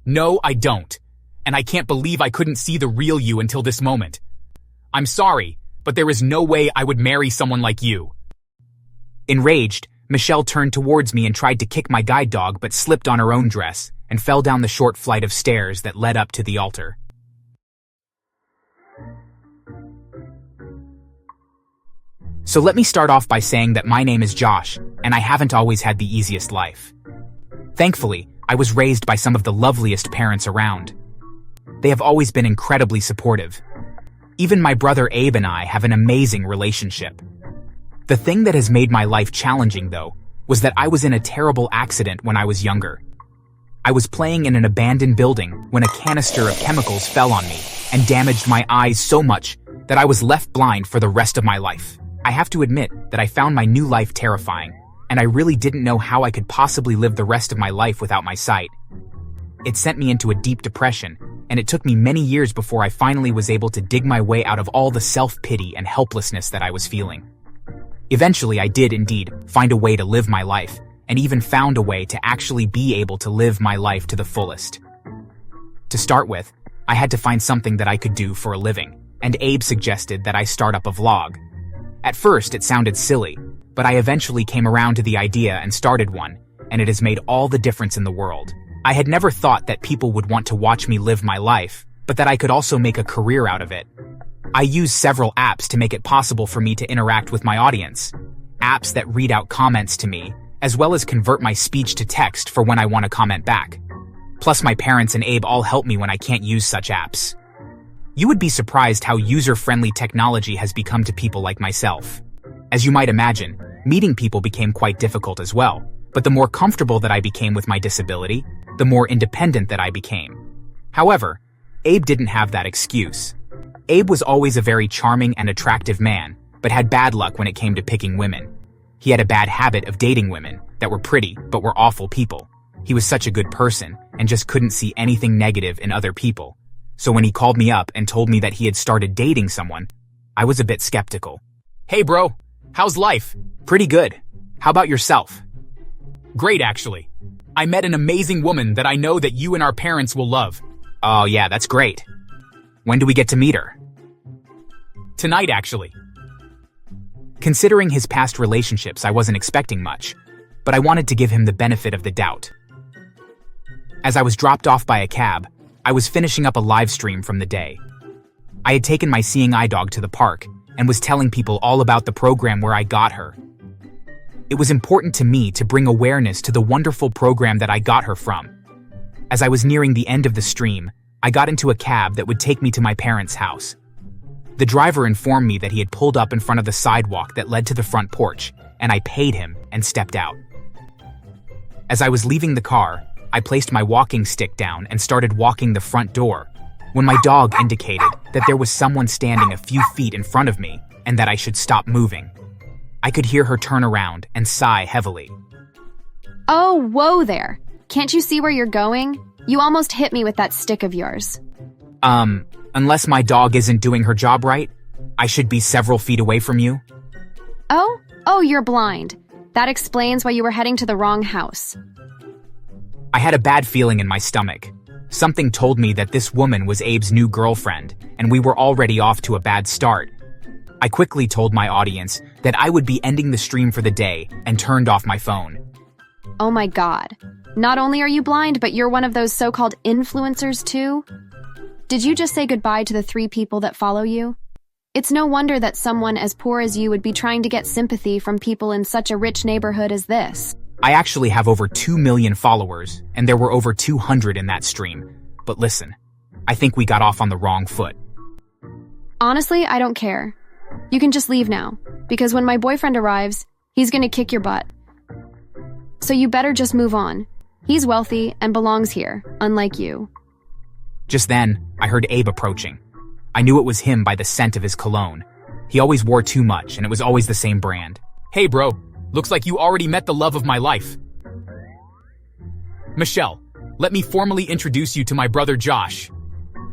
No, I don't. And I can't believe I couldn't see the real you until this moment. I'm sorry, but there is no way I would marry someone like you. Enraged, Michelle turned towards me and tried to kick my guide dog but slipped on her own dress and fell down the short flight of stairs that led up to the altar. So let me start off by saying that my name is Josh, and I haven't always had the easiest life. Thankfully, I was raised by some of the loveliest parents around. They have always been incredibly supportive. Even my brother Abe and I have an amazing relationship. The thing that has made my life challenging, though, was that I was in a terrible accident when I was younger. I was playing in an abandoned building when a canister of chemicals fell on me and damaged my eyes so much that I was left blind for the rest of my life. I have to admit that I found my new life terrifying, and I really didn't know how I could possibly live the rest of my life without my sight. It sent me into a deep depression, and it took me many years before I finally was able to dig my way out of all the self-pity and helplessness that I was feeling. Eventually, I did indeed find a way to live my life, and even found a way to actually be able to live my life to the fullest. To start with, I had to find something that I could do for a living, and Abe suggested that I start up a vlog. At first, it sounded silly, but I eventually came around to the idea and started one, and it has made all the difference in the world. I had never thought that people would want to watch me live my life, but that I could also make a career out of it. I use several apps to make it possible for me to interact with my audience. Apps that read out comments to me, as well as convert my speech to text for when I want to comment back. Plus, my parents and Abe all help me when I can't use such apps. You would be surprised how user-friendly technology has become to people like myself. As you might imagine, meeting people became quite difficult as well, but the more comfortable that I became with my disability, the more independent that I became. However, Abe didn't have that excuse. Abe was always a very charming and attractive man, but had bad luck when it came to picking women. He had a bad habit of dating women that were pretty but were awful people. He was such a good person and just couldn't see anything negative in other people. So when he called me up and told me that he had started dating someone, I was a bit skeptical. Hey bro, how's life? Pretty good. How about yourself? Great, actually. I met an amazing woman that I know that you and our parents will love. Oh yeah, that's great. When do we get to meet her? Tonight, actually. Considering his past relationships, I wasn't expecting much, but I wanted to give him the benefit of the doubt. As I was dropped off by a cab, I was finishing up a live stream from the day. I had taken my seeing eye dog to the park and was telling people all about the program where I got her. It was important to me to bring awareness to the wonderful program that I got her from. As I was nearing the end of the stream, I got into a cab that would take me to my parents' house. The driver informed me that he had pulled up in front of the sidewalk that led to the front porch, and I paid him and stepped out. As I was leaving the car, I placed my walking stick down and started walking the front door, when my dog indicated that there was someone standing a few feet in front of me and that I should stop moving. I could hear her turn around and sigh heavily. Oh, whoa there. Can't you see where you're going? You almost hit me with that stick of yours. Unless my dog isn't doing her job right, I should be several feet away from you. Oh, you're blind. That explains why you were heading to the wrong house. I had a bad feeling in my stomach. Something told me that this woman was Abe's new girlfriend, and we were already off to a bad start. I quickly told my audience that I would be ending the stream for the day and turned off my phone. Oh my God. Not only are you blind, but you're one of those so-called influencers too? Did you just say goodbye to the 3 people that follow you? It's no wonder that someone as poor as you would be trying to get sympathy from people in such a rich neighborhood as this. I actually have over 2 million followers, and there were over 200 in that stream. But listen, I think we got off on the wrong foot. Honestly, I don't care. You can just leave now, because when my boyfriend arrives, he's gonna kick your butt. So you better just move on. He's wealthy and belongs here, unlike you. Just then, I heard Abe approaching. I knew it was him by the scent of his cologne. He always wore too much, and it was always the same brand. Hey bro, looks like you already met the love of my life. Michelle, let me formally introduce you to my brother Josh.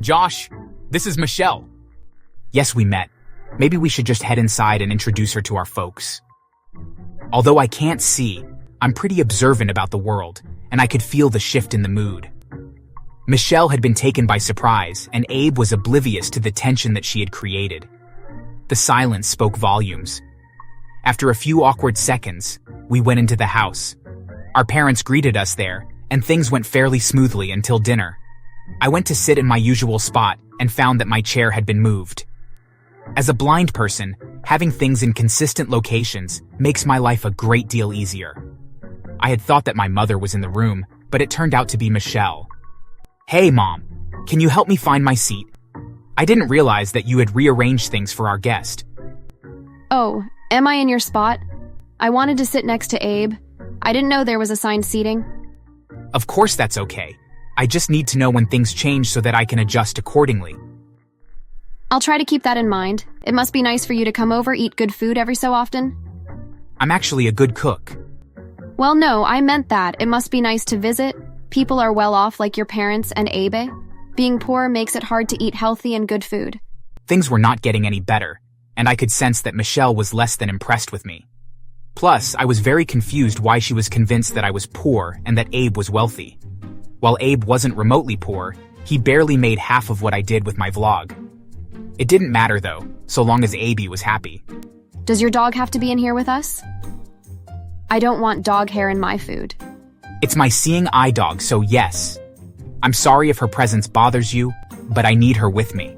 Josh, this is Michelle. Yes, we met. Maybe we should just head inside and introduce her to our folks. Although I can't see, I'm pretty observant about the world, and I could feel the shift in the mood. Michelle had been taken by surprise, and Abe was oblivious to the tension that she had created. The silence spoke volumes. After a few awkward seconds, we went into the house. Our parents greeted us there, and things went fairly smoothly until dinner. I went to sit in my usual spot and found that my chair had been moved. As a blind person, having things in consistent locations makes my life a great deal easier. I had thought that my mother was in the room, but it turned out to be Michelle. "Hey, Mom, can you help me find my seat? I didn't realize that you had rearranged things for our guest." Oh, am I in your spot? I wanted to sit next to Abe. I didn't know there was assigned seating. Of course that's okay. I just need to know when things change so that I can adjust accordingly. I'll try to keep that in mind. It must be nice for you to come over, eat good food every so often. I'm actually a good cook. Well, no, I meant that. It must be nice to visit. People are well off like your parents and Abe. Being poor makes it hard to eat healthy and good food. Things were not getting any better, and I could sense that Michelle was less than impressed with me. Plus, I was very confused why she was convinced that I was poor and that Abe was wealthy. While Abe wasn't remotely poor, he barely made half of what I did with my vlog. It didn't matter though, so long as Abe was happy. Does your dog have to be in here with us? I don't want dog hair in my food. It's my seeing eye dog, so yes. I'm sorry if her presence bothers you, but I need her with me.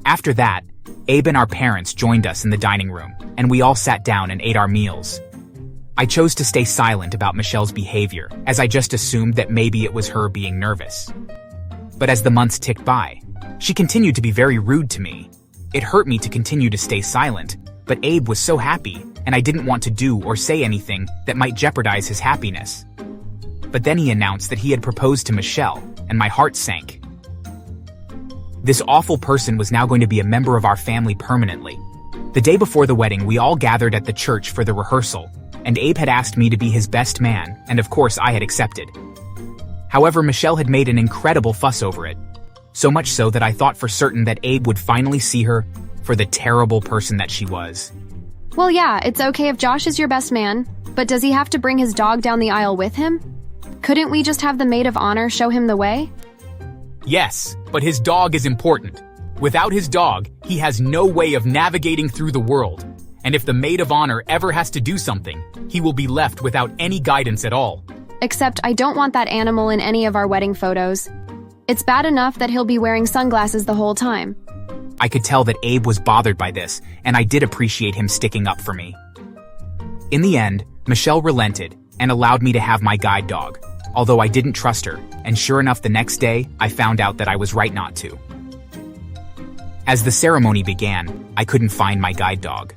After that, Abe and our parents joined us in the dining room, and we all sat down and ate our meals. I chose to stay silent about Michelle's behavior, as I just assumed that maybe it was her being nervous. But as the months ticked by, she continued to be very rude to me. It hurt me to continue to stay silent, but Abe was so happy, and I didn't want to do or say anything that might jeopardize his happiness. But then he announced that he had proposed to Michelle, and my heart sank. This awful person was now going to be a member of our family permanently. The day before the wedding, we all gathered at the church for the rehearsal, and Abe had asked me to be his best man, and of course I had accepted. However, Michelle had made an incredible fuss over it, so much so that I thought for certain that Abe would finally see her for the terrible person that she was. Well, yeah, it's okay if Josh is your best man, but does he have to bring his dog down the aisle with him? Couldn't we just have the maid of honor show him the way? Yes, but his dog is important. Without his dog, he has no way of navigating through the world. And if the maid of honor ever has to do something, he will be left without any guidance at all. Except I don't want that animal in any of our wedding photos. It's bad enough that he'll be wearing sunglasses the whole time. I could tell that Abe was bothered by this, and I did appreciate him sticking up for me. In the end, Michelle relented and allowed me to have my guide dog, although I didn't trust her, and sure enough the next day, I found out that I was right not to. As the ceremony began, I couldn't find my guide dog,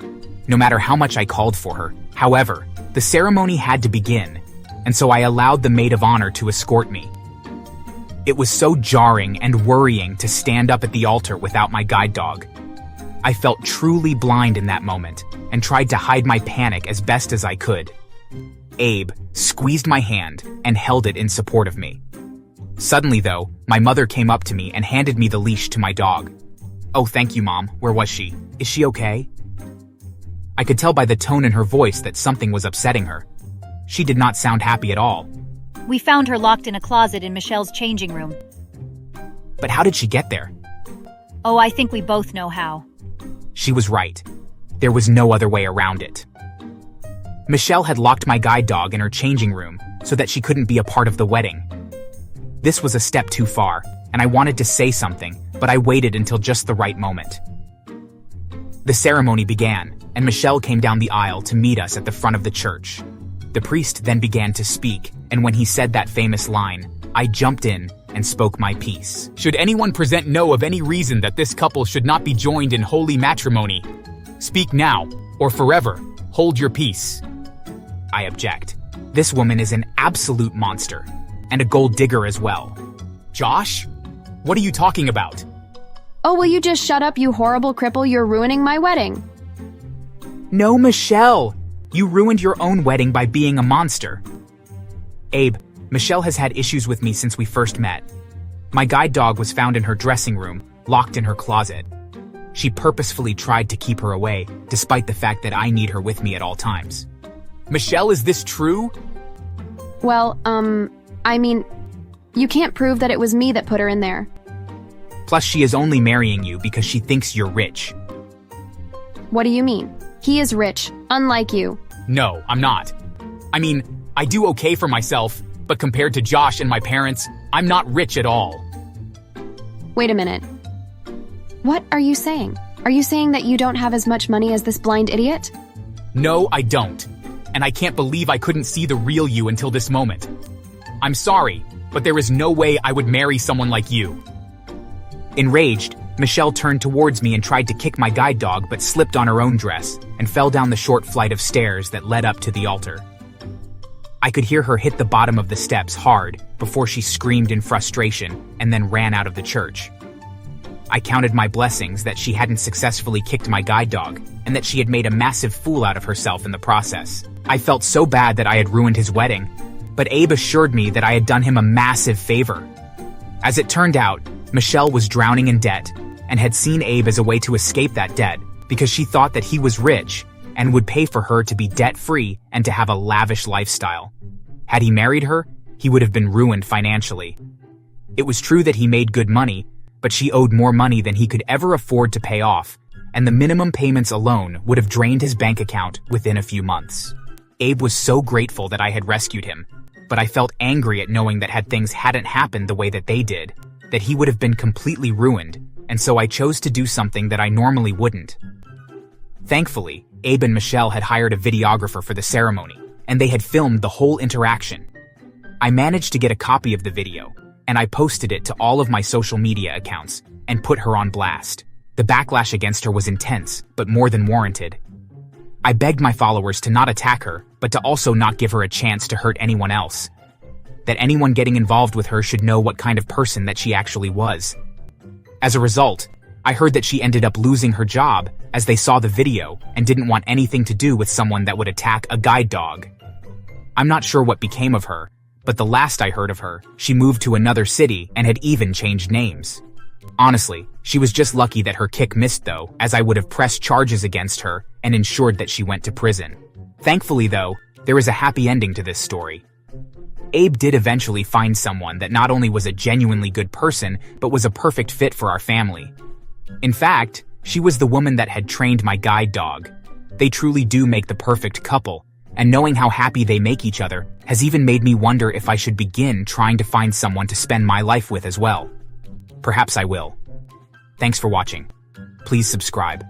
no matter how much I called for her. However, the ceremony had to begin, and so I allowed the maid of honor to escort me. It was so jarring and worrying to stand up at the altar without my guide dog. I felt truly blind in that moment, and tried to hide my panic as best as I could. Abe squeezed my hand and held it in support of me. Suddenly, though, my mother came up to me and handed me the leash to my dog. "Oh, thank you, Mom. Where was she? Is she okay?" I could tell by the tone in her voice that something was upsetting her. She did not sound happy at all. "We found her locked in a closet in Michelle's changing room." But how did she get there? "Oh, I think we both know how." She was right. There was no other way around it. Michelle had locked my guide dog in her changing room so that she couldn't be a part of the wedding. This was a step too far, and I wanted to say something, but I waited until just the right moment. The ceremony began, and Michelle came down the aisle to meet us at the front of the church. The priest then began to speak, and when he said that famous line, I jumped in and spoke my piece. "Should anyone present no of any reason that this couple should not be joined in holy matrimony, speak now, or forever hold your peace." I object. This woman is an absolute monster, and a gold digger as well. "Josh? What are you talking about?" Oh, will you just shut up, you horrible cripple? You're ruining my wedding. "No, Michelle! You ruined your own wedding by being a monster." "Abe, Michelle has had issues with me since we first met. My guide dog was found in her dressing room, locked in her closet. She purposefully tried to keep her away, despite the fact that I need her with me at all times." "Michelle, is this true?" Well, I mean, You can't prove that it was me that put her in there. Plus, she is only marrying you because she thinks you're rich. What do you mean? He is rich, unlike you. No, I'm not. I mean, I do okay for myself, but compared to Josh and my parents, I'm not rich at all. Wait a minute. What are you saying? Are you saying that you don't have as much money as this blind idiot? No, I don't. And I can't believe I couldn't see the real you until this moment. I'm sorry, but there is no way I would marry someone like you. Enraged, Michelle turned towards me and tried to kick my guide dog but slipped on her own dress and fell down the short flight of stairs that led up to the altar. I could hear her hit the bottom of the steps hard before she screamed in frustration and then ran out of the church. I counted my blessings that she hadn't successfully kicked my guide dog and that she had made a massive fool out of herself in the process. I felt so bad that I had ruined his wedding, but Abe assured me that I had done him a massive favor. As it turned out, Michelle was drowning in debt and had seen Abe as a way to escape that debt because she thought that he was rich and would pay for her to be debt-free and to have a lavish lifestyle. Had he married her, he would have been ruined financially. It was true that he made good money, but she owed more money than he could ever afford to pay off, and the minimum payments alone would have drained his bank account within a few months. Abe was so grateful that I had rescued him, but I felt angry at knowing that had things hadn't happened the way that they did, that he would have been completely ruined, and so I chose to do something that I normally wouldn't. Thankfully, Abe and Michelle had hired a videographer for the ceremony, and they had filmed the whole interaction. I managed to get a copy of the video, and I posted it to all of my social media accounts and put her on blast. The backlash against her was intense, but more than warranted. I begged my followers to not attack her, but to also not give her a chance to hurt anyone else. That anyone getting involved with her should know what kind of person that she actually was. As a result, I heard that she ended up losing her job as they saw the video and didn't want anything to do with someone that would attack a guide dog. I'm not sure what became of her, but the last I heard of her, she moved to another city and had even changed names. Honestly, she was just lucky that her kick missed though, as I would have pressed charges against her and ensured that she went to prison. Thankfully though, there is a happy ending to this story. Abe did eventually find someone that not only was a genuinely good person, but was a perfect fit for our family. In fact, she was the woman that had trained my guide dog. They truly do make the perfect couple, and knowing how happy they make each other has even made me wonder if I should begin trying to find someone to spend my life with as well. Perhaps I will. Thanks for watching. Please subscribe.